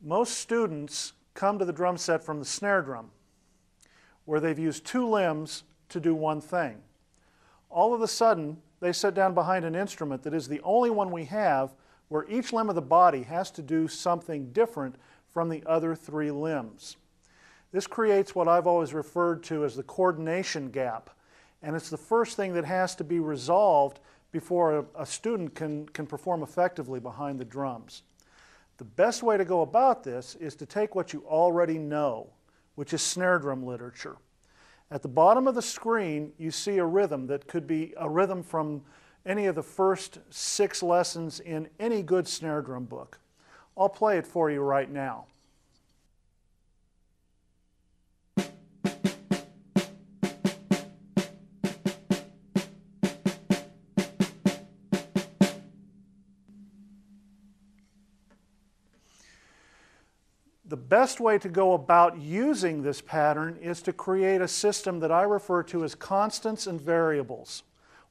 Most students come to the drum set from the snare drum, where they've used two limbs to do one thing. All of a sudden, they sit down behind an instrument that is the only one we have where each limb of the body has to do something different from the other three limbs. This creates what I've always referred to as the coordination gap, and it's the first thing that has to be resolved before a student can perform effectively behind the drums. The best way to go about this is to take what you already know, which is snare drum literature. At the bottom of the screen, you see a rhythm that could be a rhythm from any of the first 6 lessons in any good snare drum book. I'll play it for you right now. The best way to go about using this pattern is to create a system that I refer to as constants and variables.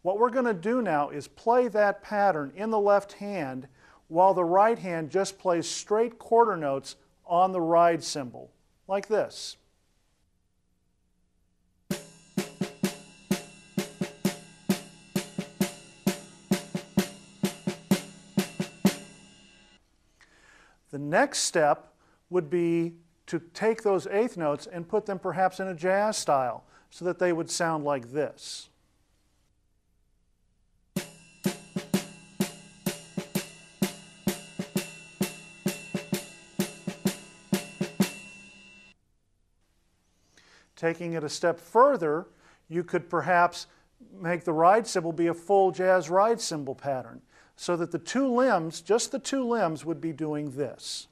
What we're going to do now is play that pattern in the left hand while the right hand just plays straight quarter notes on the ride cymbal, like this. The next step would be to take those eighth notes and put them perhaps in a jazz style so that they would sound like this. Taking it a step further, you could perhaps make the ride cymbal be a full jazz ride cymbal pattern so that the two limbs, just the two limbs, would be doing this.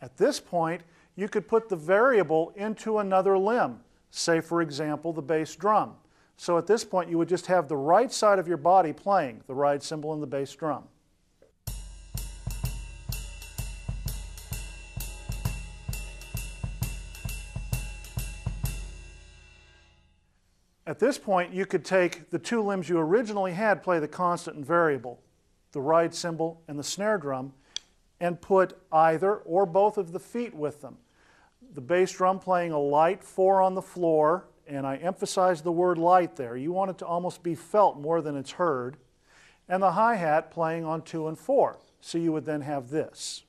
At this point, you could put the variable into another limb, say for example the bass drum. So at this point you would just have the right side of your body playing the ride cymbal and the bass drum. At this point you could take the two limbs you originally had play the constant and variable, the ride cymbal and the snare drum, and put either or both of the feet with them. The bass drum playing a light 4 on the floor, and I emphasize the word light there. You want it to almost be felt more than it's heard. And the hi-hat playing on 2 and 4. So you would then have this.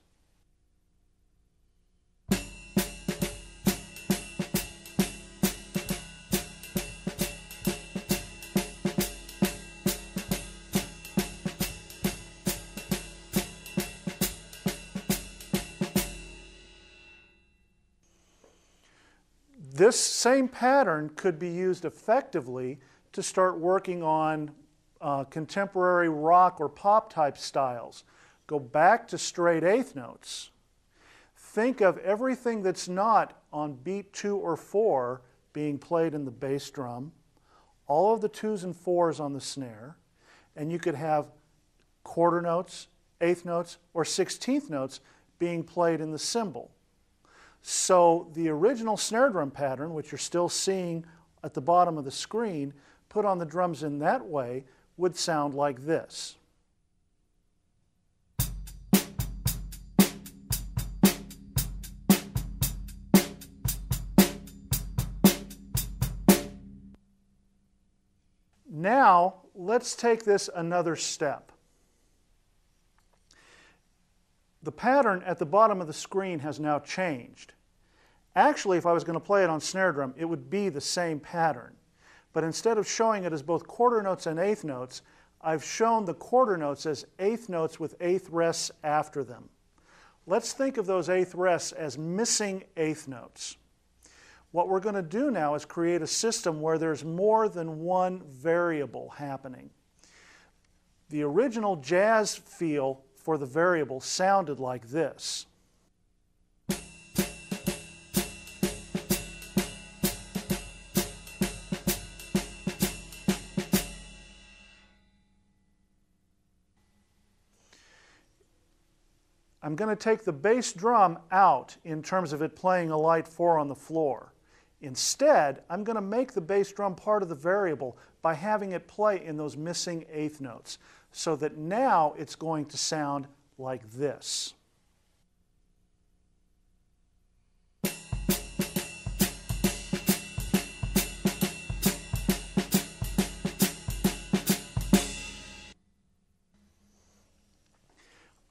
This same pattern could be used effectively to start working on contemporary rock or pop type styles. Go back to straight eighth notes. Think of everything that's not on beat 2 or 4 being played in the bass drum, all of the 2s and 4s on the snare, and you could have quarter notes, eighth notes, or 16th notes being played in the cymbal. So the original snare drum pattern, which you're still seeing at the bottom of the screen, put on the drums in that way, would sound like this. Now, let's take this another step. The pattern at the bottom of the screen has now changed. Actually, if I was going to play it on snare drum, it would be the same pattern. But instead of showing it as both quarter notes and eighth notes, I've shown the quarter notes as eighth notes with eighth rests after them. Let's think of those eighth rests as missing eighth notes. What we're going to do now is create a system where there's more than one variable happening. The original jazz feel for the variable sounded like this. I'm going to take the bass drum out in terms of it playing a light 4 on the floor. Instead, I'm going to make the bass drum part of the variable by having it play in those missing eighth notes, so that now it's going to sound like this.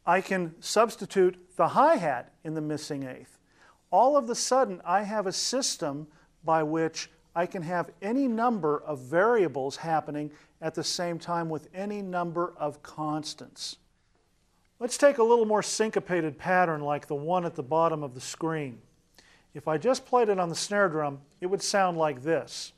I can substitute the hi-hat in the missing eighth. All of a sudden, I have a system by which I can have any number of variables happening at the same time with any number of constants. Let's take a little more syncopated pattern like the one at the bottom of the screen. If I just played it on the snare drum, it would sound like this.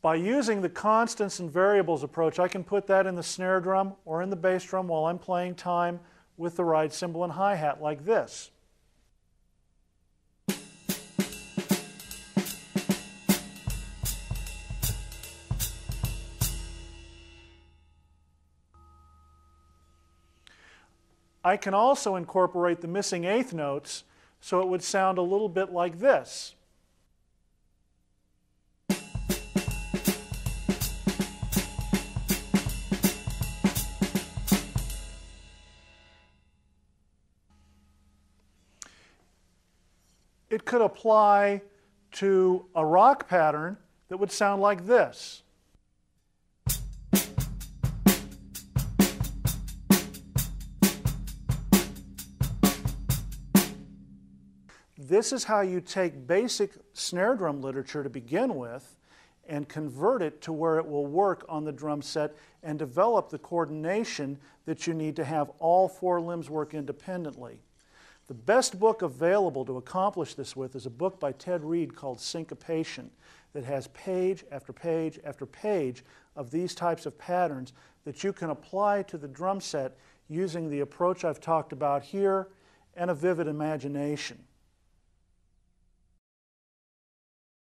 By using the constants and variables approach, I can put that in the snare drum or in the bass drum while I'm playing time with the ride cymbal and hi-hat like this. I can also incorporate the missing eighth notes so it would sound a little bit like this. It could apply to a rock pattern that would sound like this. This is how you take basic snare drum literature to begin with and convert it to where it will work on the drum set and develop the coordination that you need to have all four limbs work independently. The best book available to accomplish this with is a book by Ted Reed called Syncopation that has page after page after page of these types of patterns that you can apply to the drum set using the approach I've talked about here and a vivid imagination.